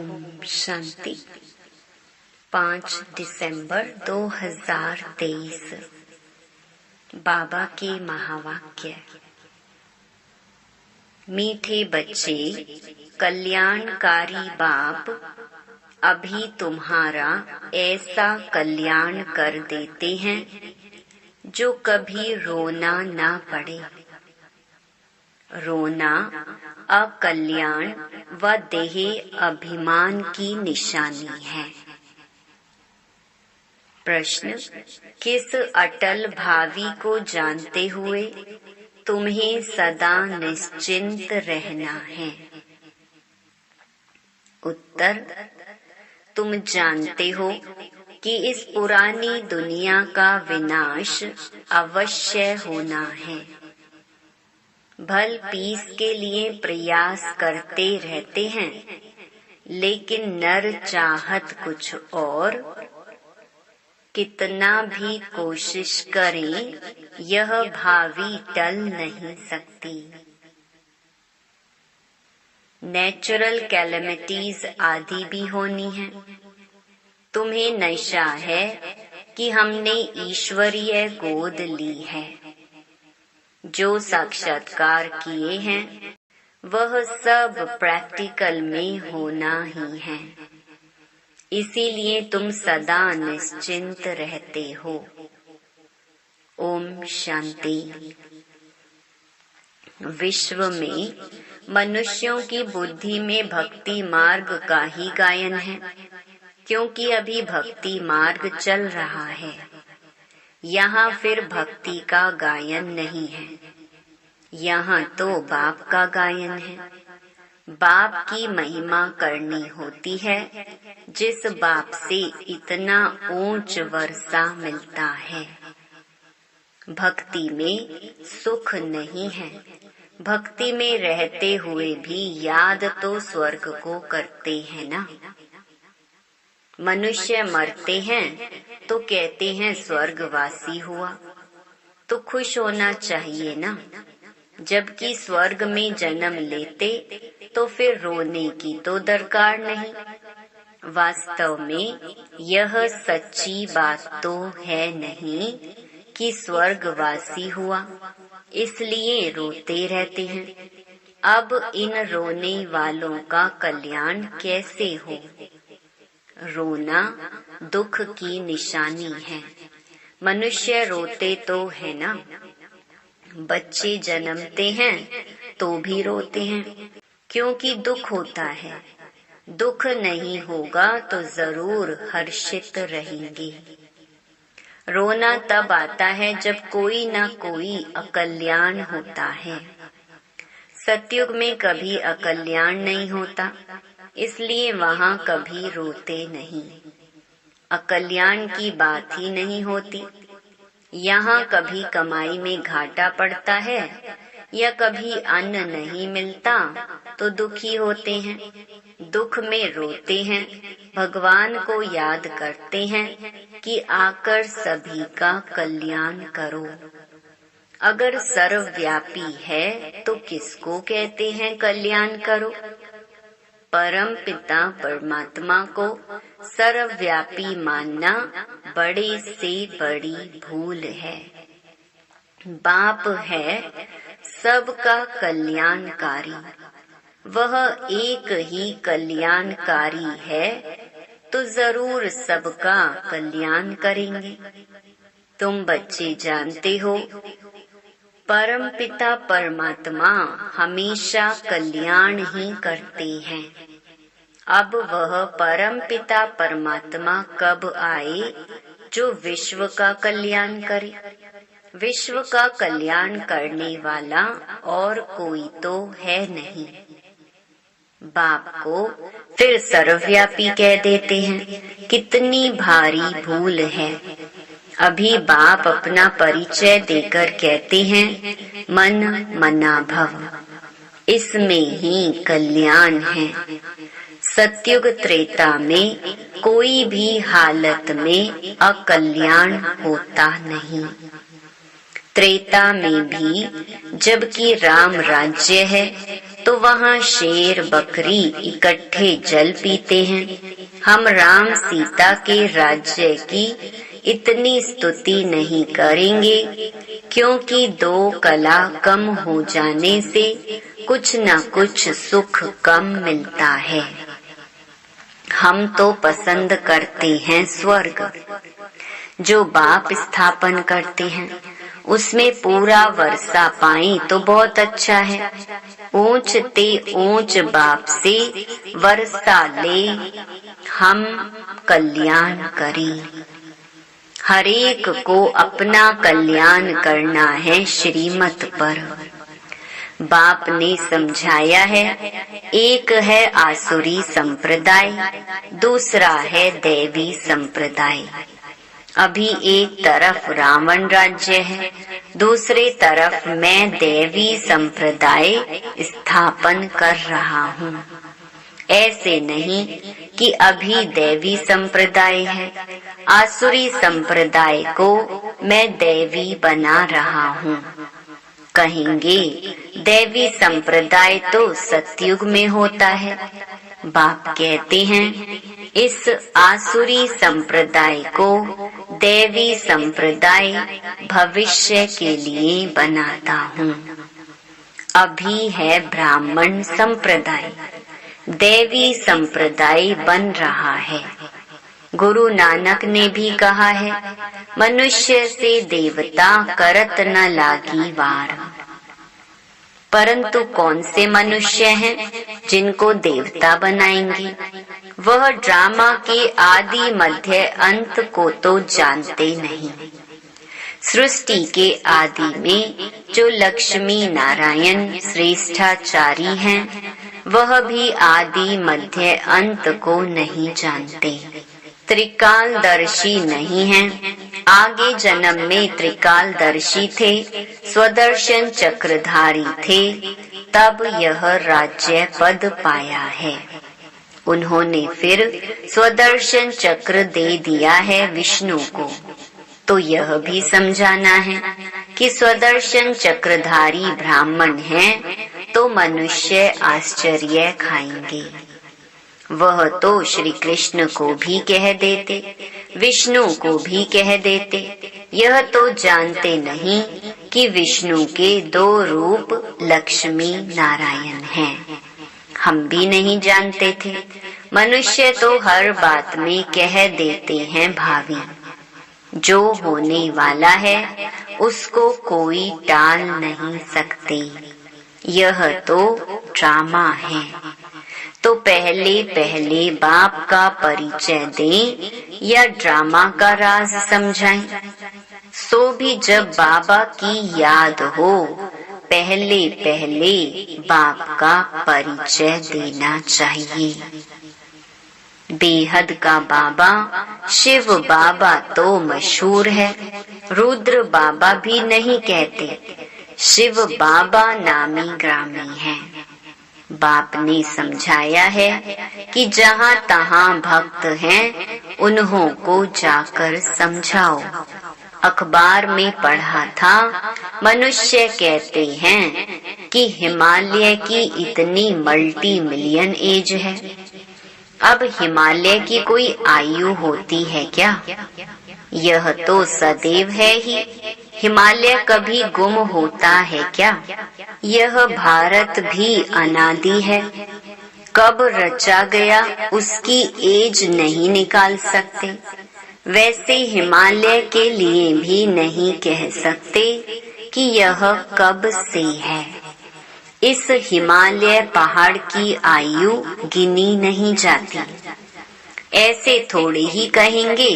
ओम शांति। 5 दिसंबर 2023। बाबा के महावाक्य। मीठे बच्चे, कल्याणकारी बाप अभी तुम्हारा ऐसा कल्याण कर देते हैं जो कभी रोना ना पड़े। रोना अकल्याण व देह अभिमान की निशानी है। प्रश्न: किस अटल भावी को जानते हुए तुम्हें सदा निश्चिंत रहना है? उत्तर: तुम जानते हो कि इस पुरानी दुनिया का विनाश अवश्य होना है। भल पीस के लिए प्रयास करते रहते हैं, लेकिन नर चाहत कुछ और। कितना भी कोशिश करें, यह भावी टल नहीं सकती। नेचुरल कैलेमिटीज आदि भी होनी है। तुम्हें नशा है कि हमने ईश्वरीय गोद ली है। जो साक्षात्कार किए हैं वह सब प्रैक्टिकल में होना ही है। इसीलिए तुम सदा निश्चिंत रहते हो। ओम शांति। विश्व में मनुष्यों की बुद्धि में भक्ति मार्ग का ही गायन है, क्योंकि अभी भक्ति मार्ग चल रहा है। यहाँ फिर भक्ति का गायन नहीं है, यहाँ तो बाप का गायन है। बाप की महिमा करनी होती है, जिस बाप से इतना ऊंच वर्षा मिलता है। भक्ति में सुख नहीं है। भक्ति में रहते हुए भी याद तो स्वर्ग को करते हैं ना। मनुष्य मरते हैं तो कहते हैं स्वर्गवासी हुआ, तो खुश होना चाहिए ना। जबकि स्वर्ग में जन्म लेते तो फिर रोने की तो दरकार नहीं। वास्तव में यह सच्ची बात तो है नहीं कि स्वर्गवासी हुआ, इसलिए रोते रहते हैं। अब इन रोने वालों का कल्याण कैसे हो? रोना दुख की निशानी है। मनुष्य रोते तो है ना। बच्चे जन्मते हैं तो भी रोते हैं, क्योंकि दुख होता है। दुख नहीं होगा तो जरूर हर्षित रहेंगे। रोना तब आता है जब कोई न कोई अकल्याण होता है। सतयुग में कभी अकल्याण नहीं होता, इसलिए वहाँ कभी रोते नहीं। अकल्याण की बात ही नहीं होती। यहाँ कभी कमाई में घाटा पड़ता है या कभी अन्न नहीं मिलता तो दुखी होते हैं। दुख में रोते हैं, भगवान को याद करते हैं कि आकर सभी का कल्याण करो। अगर सर्वव्यापी है तो किसको कहते हैं कल्याण करो? परम पिता परमात्मा को सर्वव्यापी मानना बड़े से बड़ी भूल है। बाप है सबका कल्याणकारी। वह एक ही कल्याणकारी है तो जरूर सबका कल्याण करेंगे। तुम बच्चे जानते हो, परम पिता परमात्मा हमेशा कल्याण ही करते हैं। अब वह परम पिता परमात्मा कब आए जो विश्व का कल्याण करे? विश्व का कल्याण करने वाला और कोई तो है नहीं। बाप को फिर सर्वव्यापी कह देते हैं। कितनी भारी भूल है। अभी बाप अपना परिचय देकर कहते हैं, मन मना भव। इसमें ही कल्याण है। सतयुग त्रेता में कोई भी हालत में अकल्याण होता नहीं। त्रेता में भी जबकि राम राज्य है तो वहाँ शेर बकरी इकट्ठे जल पीते हैं। हम राम सीता के राज्य की इतनी स्तुति नहीं करेंगे, क्योंकि 2 कला कम हो जाने से कुछ न कुछ सुख कम मिलता है। हम तो पसंद करते हैं स्वर्ग। जो बाप स्थापन करते हैं उसमें पूरा वर्षा पाए तो बहुत अच्छा है। ऊंच ते ऊंच बाप से वर्षा ले, हम कल्याण करें। हरेक को अपना कल्याण करना है श्रीमत पर। बाप ने समझाया है, एक है आसुरी संप्रदाय, दूसरा है दैवी संप्रदाय। अभी एक तरफ रावण राज्य है, दूसरे तरफ मैं दैवी संप्रदाय स्थापन कर रहा हूँ। ऐसे नहीं कि अभी दैवी संप्रदाय है, आसुरी संप्रदाय को मैं दैवी बना रहा हूँ। कहेंगे दैवी संप्रदाय तो सतयुग में होता है। बाप कहते हैं, इस आसुरी संप्रदाय को दैवी संप्रदाय भविष्य के लिए बनाता हूँ। अभी है ब्राह्मण संप्रदाय, दैवी संप्रदाय बन रहा है। गुरु नानक ने भी कहा है, मनुष्य से देवता करत न लागी वार। परंतु कौन से मनुष्य हैं जिनको देवता बनाएंगे? वह ड्रामा के आदि मध्य अंत को तो जानते नहीं। सृष्टि के आदि में जो लक्ष्मी नारायण श्रेष्ठाचारी हैं, वह भी आदि मध्य अंत को नहीं जानते। त्रिकालदर्शी नहीं हैं। आगे जन्म में त्रिकालदर्शी थे, स्वदर्शन चक्रधारी थे, तब यह राज्य पद पाया है। उन्होंने फिर स्वदर्शन चक्र दे दिया है विष्णु को। तो यह भी समझाना है कि स्वदर्शन चक्रधारी ब्राह्मण हैं तो मनुष्य आश्चर्य खाएंगे। वह तो श्री कृष्ण को भी कह देते, विष्णु को भी कह देते। यह तो जानते नहीं कि विष्णु के 2 रूप लक्ष्मी नारायण हैं। हम भी नहीं जानते थे। मनुष्य तो हर बात में कह देते हैं भावी। जो होने वाला है उसको कोई टाल नहीं सकते। यह तो ड्रामा है। तो पहले पहले बाप का परिचय दें या ड्रामा का राज समझाएं? सो भी जब बाबा की याद हो, पहले पहले बाप का परिचय देना चाहिए। बेहद का बाबा शिव बाबा तो मशहूर है, रुद्र बाबा भी नहीं कहते। शिव बाबा नामी ग्रामी है। बाप ने समझाया है कि जहाँ तहाँ भक्त हैं, उन्हों को जाकर समझाओ। अखबार में पढ़ा था, मनुष्य कहते हैं कि हिमालय की इतनी मल्टी मिलियन एज है। अब हिमालय की कोई आयु होती है क्या? यह तो सदैव है ही। हिमालय कभी गुम होता है क्या? यह भारत भी अनादि है। कब रचा गया उसकी एज नहीं निकाल सकते। वैसे हिमालय के लिए भी नहीं कह सकते कि यह कब से है। इस हिमालय पहाड़ की आयु गिनी नहीं जाती। ऐसे थोड़े ही कहेंगे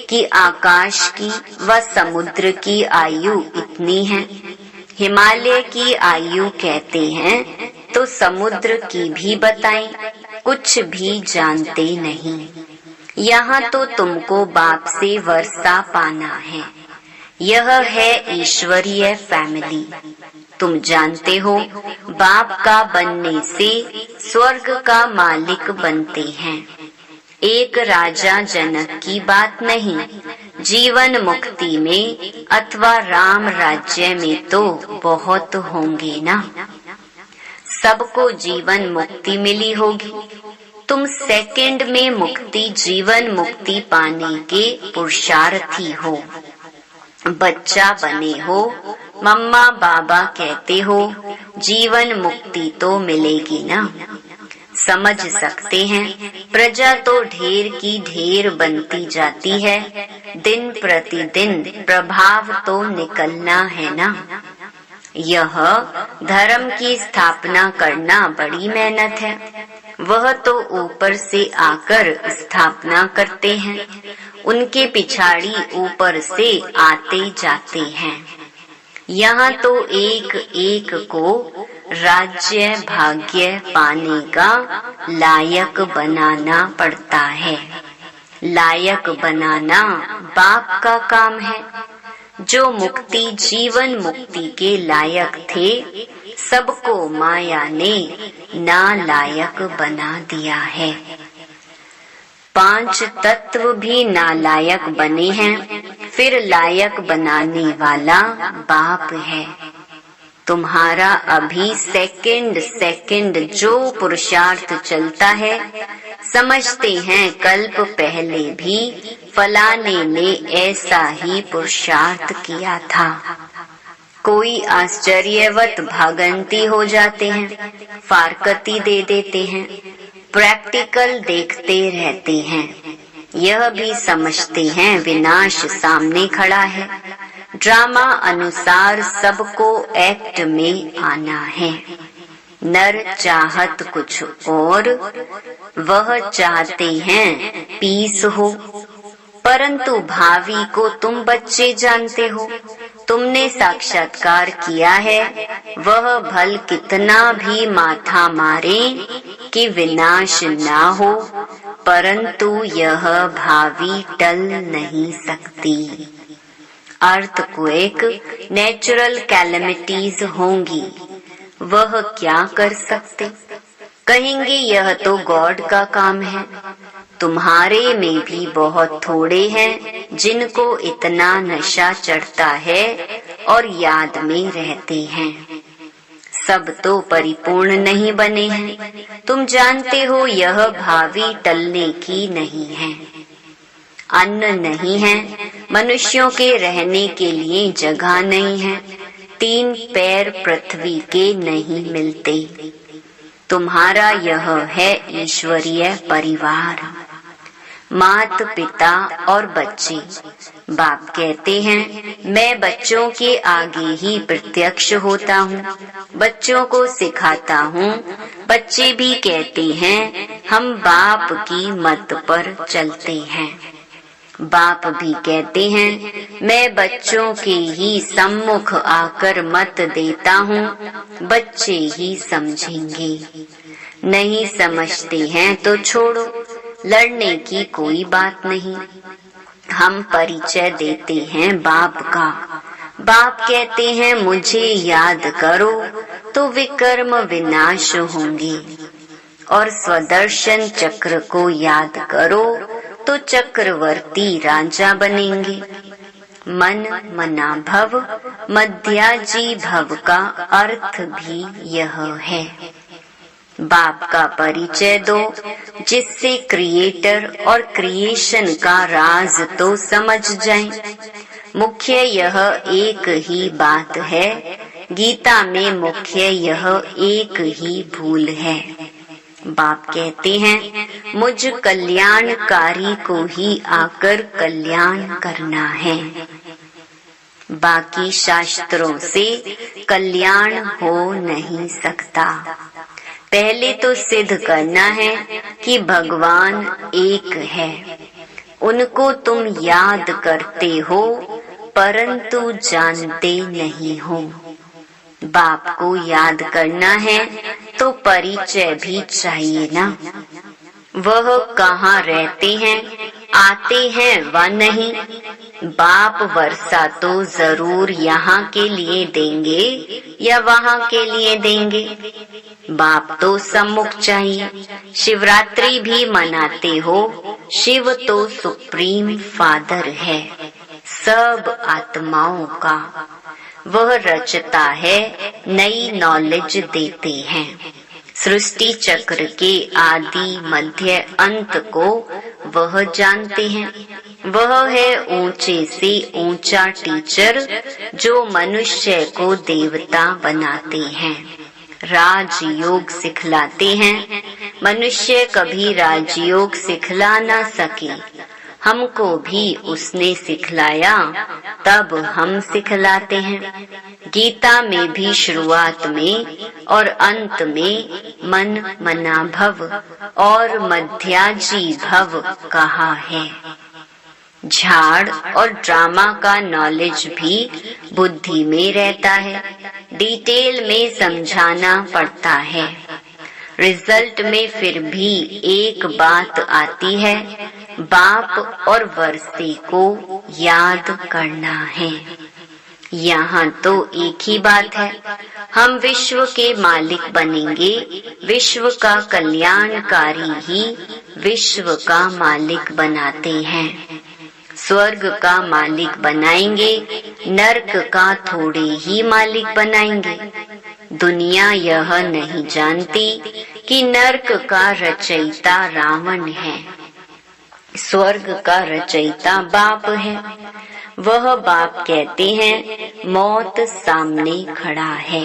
कि आकाश की व समुद्र की आयु इतनी है। हिमालय की आयु कहते हैं तो समुद्र की भी बताएं, कुछ भी जानते नहीं। यहाँ तो तुमको बाप से वर्षा पाना है। यह है ईश्वरीय फैमिली। तुम जानते हो, बाप का बनने से स्वर्ग का मालिक बनते हैं। एक राजा जनक की बात नहीं, जीवन मुक्ति में अथवा राम राज्य में तो बहुत होंगे ना। सबको जीवन मुक्ति मिली होगी। तुम सेकंड में मुक्ति, जीवन मुक्ति पाने के पुरुषार्थी हो। बच्चा बने हो, मम्मा बाबा कहते हो, जीवन मुक्ति तो मिलेगी ना। समझ सकते हैं, प्रजा तो ढेर की ढेर बनती जाती है, दिन प्रतिदिन प्रभाव तो निकलना है ना। यह धर्म की स्थापना करना बड़ी मेहनत है, वह तो ऊपर से आकर स्थापना करते हैं, उनके पिछाड़ी ऊपर से आते जाते हैं। यहाँ तो एक एक को राज्य भाग्य पाने का लायक बनाना पड़ता है। लायक बनाना बाप का काम है। जो मुक्ति, जीवन मुक्ति के लायक थे, सबको माया ने नालायक बना दिया है। 5 तत्व भी नालायक बने हैं, फिर लायक बनाने वाला बाप है। तुम्हारा अभी सेकंड जो पुरुषार्थ चलता है, समझते हैं कल्प पहले भी फलाने ने ऐसा ही पुरुषार्थ किया था। कोई आश्चर्यवत भागंती हो जाते हैं, फारकती दे देते हैं, प्रैक्टिकल देखते रहते हैं। यह भी समझते हैं विनाश सामने खड़ा है, ड्रामा अनुसार सबको एक्ट में आना है। नर चाहत कुछ और, वह चाहते हैं पीस हो, परंतु भावी को तुम बच्चे जानते हो। तुमने साक्षात्कार किया है, वह भल कितना भी माथा मारे कि विनाश ना हो, परंतु यह भावी टल नहीं सकती। अर्थक्वेक, नेचुरल कैलेमिटीज होंगी, वह क्या कर सकते? कहेंगे यह तो गॉड का काम है। तुम्हारे में भी बहुत थोड़े हैं जिनको इतना नशा चढ़ता है और याद में रहते हैं। सब तो परिपूर्ण नहीं बने हैं। तुम जानते हो यह भावी टलने की नहीं है। अन्न नहीं है, मनुष्यों के रहने के लिए जगह नहीं है, 3 पैर पृथ्वी के नहीं मिलते। तुम्हारा यह है ईश्वरीय परिवार, माता पिता और बच्चे। बाप कहते हैं मैं बच्चों के आगे ही प्रत्यक्ष होता हूँ, बच्चों को सिखाता हूँ। बच्चे भी कहते हैं हम बाप की मत पर चलते हैं। बाप भी कहते हैं मैं बच्चों के ही सम्मुख आकर मत देता हूँ, बच्चे ही समझेंगे। नहीं समझते हैं तो छोड़ो, लड़ने की कोई बात नहीं। हम परिचय देते हैं बाप का। बाप कहते हैं मुझे याद करो तो विकर्म विनाश होंगे, और स्वदर्शन चक्र को याद करो तो चक्रवर्ती राजा बनेंगे। मन मना भव, मध्याजी भव का अर्थ भी यह है। बाप का परिचय दो, जिससे क्रिएटर और क्रिएशन का राज तो समझ जाएं। मुख्य यह एक ही बात है, गीता में मुख्य यह एक ही भूल है। बाप कहते हैं मुझ कल्याणकारी को ही आकर कल्याण करना है। बाकी शास्त्रों से कल्याण हो नहीं सकता। पहले तो सिद्ध करना है कि भगवान एक है। उनको तुम याद करते हो परंतु जानते नहीं हो। बाप को याद करना है तो परिचय भी चाहिए ना। वह कहाँ रहते हैं, आते हैं व नहीं। बाप वर्षा तो जरूर यहाँ के लिए देंगे या वहाँ के लिए देंगे। बाप तो सम्मुख चाहिए। शिवरात्रि भी मनाते हो, शिव तो सुप्रीम फादर है सब आत्माओं का। वह रचता है, नई नॉलेज देते हैं। सृष्टि चक्र के आदि मध्य अंत को वह जानते हैं। वह है ऊंचे से ऊंचा टीचर जो मनुष्य को देवता बनाते हैं, राजयोग सिखलाते हैं। मनुष्य कभी राजयोग सिखला ना सके, हमको भी उसने सिखलाया, तब हम सिखलाते हैं। गीता में भी शुरुआत में और अंत में मन मना भव और मध्याजी भव कहा है। झाड़ और ड्रामा का नॉलेज भी बुद्धि में रहता है, डिटेल में समझाना पड़ता है। रिजल्ट में फिर भी एक बात आती है, बाप और वर्षे को याद करना है। यहाँ तो एक ही बात है, हम विश्व के मालिक बनेंगे। विश्व का कल्याणकारी ही विश्व का मालिक बनाते हैं। स्वर्ग का मालिक बनाएंगे, नरक का थोड़े ही मालिक बनाएंगे। दुनिया यह नहीं जानती कि नरक का रचयिता रावण है, स्वर्ग का रचयिता बाप है। वह बाप कहते हैं, मौत सामने खड़ा है,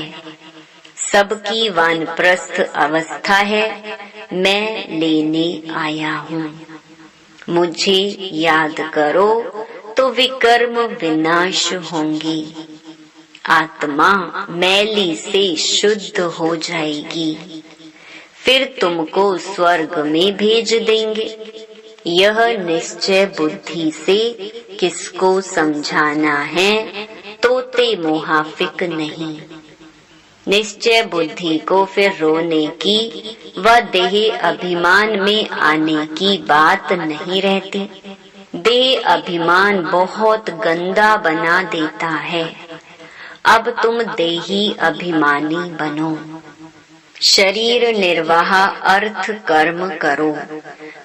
सबकी वानप्रस्थ अवस्था है, मैं लेने आया हूँ। मुझे याद करो तो विकर्म विनाश होंगे। आत्मा मैली से शुद्ध हो जाएगी, फिर तुमको स्वर्ग में भेज देंगे। यह निश्चय बुद्धि से किसको समझाना है, तोते मुहाफिक नहीं। निश्चय बुद्धि को फिर रोने की व देह अभिमान में आने की बात नहीं रहती। देह अभिमान बहुत गंदा बना देता है। अब तुम देही अभिमानी बनो। शरीर निर्वाह अर्थ कर्म करो,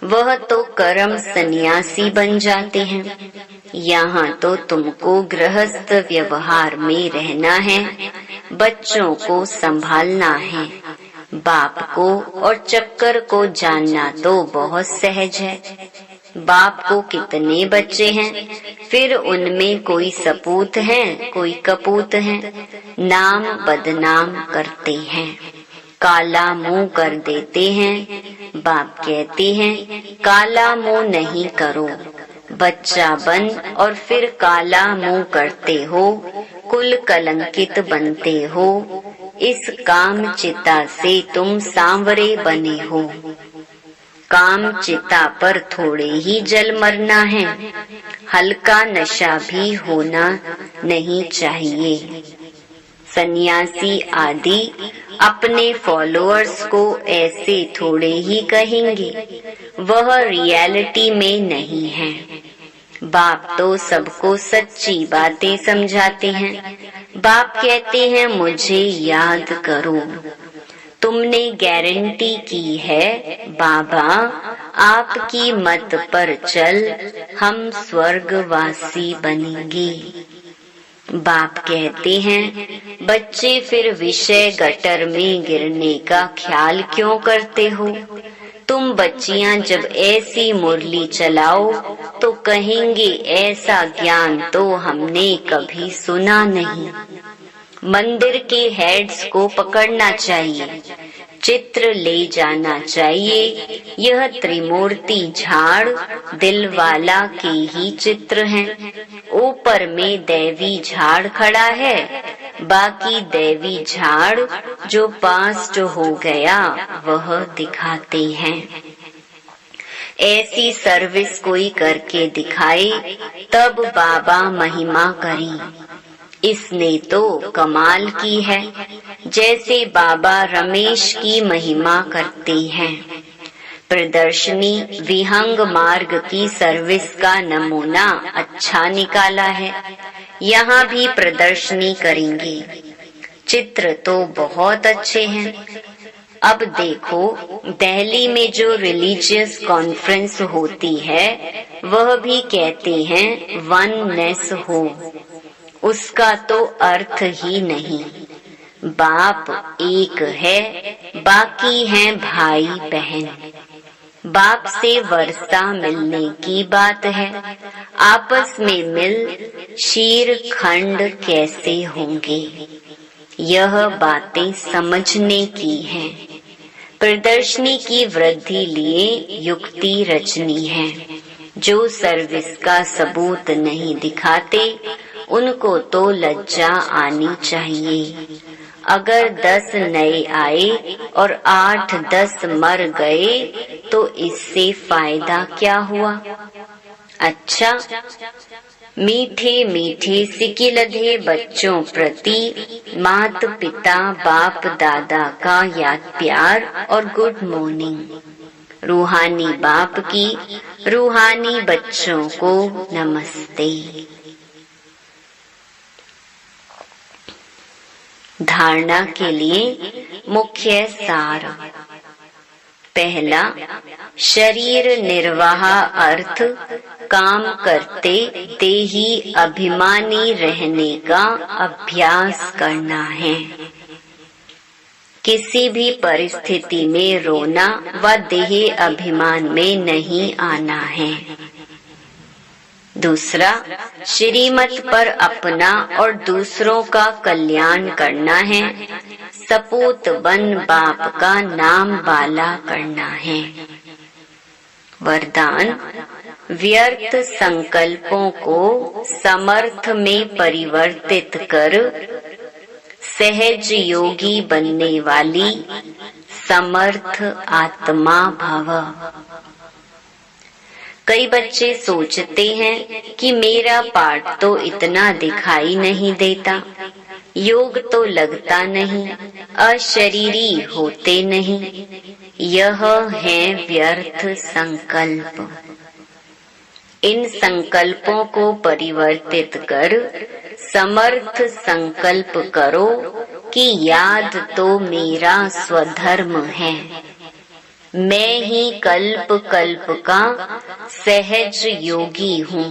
वह तो कर्म सन्यासी बन जाते हैं। यहाँ तो तुमको गृहस्थ व्यवहार में रहना है, बच्चों को संभालना है। बाप को और चक्कर को जानना तो बहुत सहज है। बाप को कितने बच्चे हैं, फिर उनमें कोई सपूत हैं, कोई कपूत हैं, नाम बदनाम करते हैं, काला मुंह कर देते हैं। बाप कहते हैं, काला मुंह नहीं करो, बच्चा बन और फिर काला मुंह करते हो, कुल कलंकित बनते हो। इस काम चिता से तुम सांवरे बने हो। काम चिता पर थोड़े ही जल मरना है, हल्का नशा भी होना नहीं चाहिए। सन्यासी आदि अपने फॉलोअर्स को ऐसे थोड़े ही कहेंगे, वह रियलिटी में नहीं है। बाप तो सबको सच्ची बातें समझाते हैं। बाप कहते हैं, मुझे याद करो। तुमने गारंटी की है, बाबा आपकी मत पर चल, हम स्वर्गवासी बनेंगे। बाप कहते हैं, बच्चे फिर विषय गटर में गिरने का ख्याल क्यों करते हो? तुम बच्चियां जब ऐसी मुरली चलाओ तो कहेंगे, ऐसा ज्ञान तो हमने कभी सुना नहीं। मंदिर के हेड्स को पकड़ना चाहिए, चित्र ले जाना चाहिए। यह त्रिमूर्ति झाड़ दिल वाला के ही चित्र हैं। ऊपर में दैवी झाड़ खड़ा है, बाकी दैवी झाड़ जो पास्ट हो गया वह दिखाते हैं। ऐसी सर्विस कोई करके दिखाए तब बाबा महिमा करी। इसने तो कमाल की है, जैसे बाबा रमेश की महिमा करते हैं। प्रदर्शनी विहंग मार्ग की सर्विस का नमूना अच्छा निकाला है। यहाँ भी प्रदर्शनी करेंगे। चित्र तो बहुत अच्छे हैं। अब देखो, दिल्ली में जो रिलीजियस कॉन्फ्रेंस होती है, वह भी कहते हैं वननेस हो। उसका तो अर्थ ही नहीं। बाप एक है, बाकी हैं भाई बहन। बाप से वर्षा मिलने की बात है, आपस में मिल शीर खंड कैसे होंगे। यह बातें समझने की हैं। प्रदर्शनी की वृद्धि लिए युक्ति रचनी है। जो सर्विस का सबूत नहीं दिखाते उनको तो लज्जा आनी चाहिए। अगर 10 नए आए और 8-10 मर गए तो इससे फायदा क्या हुआ। अच्छा, मीठे मीठे सिकिलधे बच्चों प्रति माता पिता बाप दादा का याद प्यार और गुड मॉर्निंग। रूहानी बाप की रूहानी बच्चों को नमस्ते। धारणा के लिए मुख्य सार। पहला, शरीर निर्वाह अर्थ काम करते देही अभिमानी रहने का अभ्यास करना है। किसी भी परिस्थिति में रोना व देह अभिमान में नहीं आना है। दूसरा, श्रीमत पर अपना और दूसरों का कल्याण करना है। सपूत बन बाप का नाम वाला करना है। वरदान, व्यर्थ संकल्पों को समर्थ में परिवर्तित कर सहज योगी बनने वाली समर्थ आत्मा भव। कई बच्चे सोचते हैं कि मेरा पाठ तो इतना दिखाई नहीं देता, योग तो लगता नहीं, अशरीरी होते नहीं। यह है व्यर्थ संकल्प। इन संकल्पों को परिवर्तित कर समर्थ संकल्प करो कि याद तो मेरा स्वधर्म है। मैं ही कल्प कल्प का सहज योगी हूँ।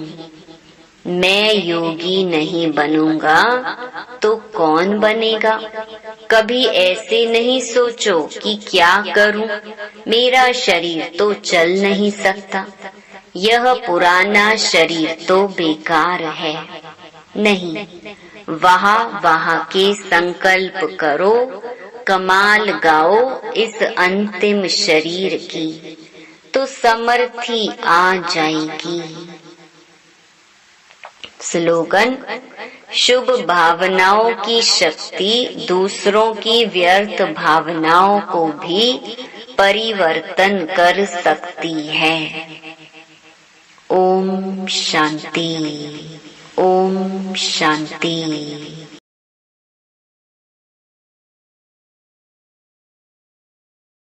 मैं योगी नहीं बनूंगा तो कौन बनेगा। कभी ऐसे नहीं सोचो कि क्या करूं, मेरा शरीर तो चल नहीं सकता, यह पुराना शरीर तो बेकार है। नहीं, वहाँ के संकल्प करो, कमाल गाओ इस अंतिम शरीर की, तो समर्थी आ जाएगी। स्लोगन, शुभ भावनाओं की शक्ति दूसरों की व्यर्थ भावनाओं को भी परिवर्तन कर सकती है। ओम शांति, ओम शांति।